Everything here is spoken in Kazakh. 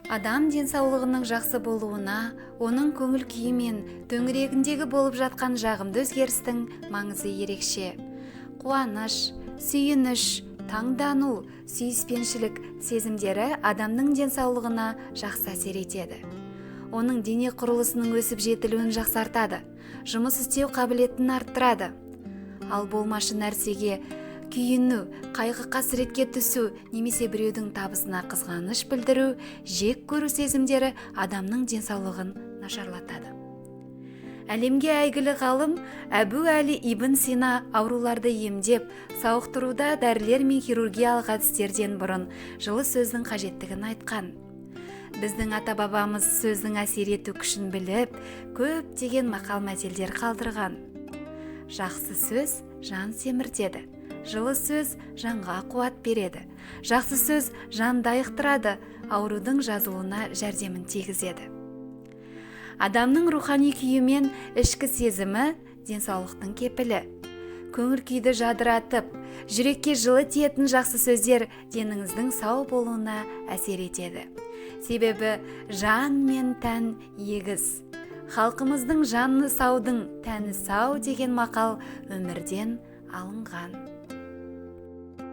Адам денсаулығының жақсы болуына, оның көңіл күйі мен төңірегіндегі болып жатқан жағымды өзгерістің маңызы ерекше. Қуаныш, сүйініш, таңдану, сүйіспеншілік сезімдері адамның денсаулығына жақсы әсер етеді. Оның дене құрылысының өсіп жетілуін жақсартады, жұмыс істеу қабілетін арттырады. Ал болмашы нәрсеге күйіну, қайғы қасіретке түсу, немесе біреудің табысына қызғаныш білдіру, жек көру сезімдері адамның денсаулығын нашарлатады. Әлемге әйгілі ғалым Әбу Әли ибн Сина ауруларды емдеп, сауықтыруда дәрілер мен хирургиялық әдістерден бұрын жылы сөздің қажеттігін айтқан. Біздің ата-бабамыз сөздің әсер ету күшін біліп, көптеген мақал-мәтелдер қалдырған. Жақсы сөз жан семіртеді. Жылы сөз жанға қуат береді. Жақсы сөз жанды айықтырады, аурудың жазылуына жәрдемін тигізеді. Адамның рухани күйі мен ішкі сезімі денсаулықтың кепілі. Көңіл күйді жадыратып, жүрекке жылы тиетін жақсы сөздер деніңіздің сау болуына әсер етеді. Себебі жан мен тән егіз. Халқымыздың жаны саудың, тәні сау деген мақал өмірден алынған.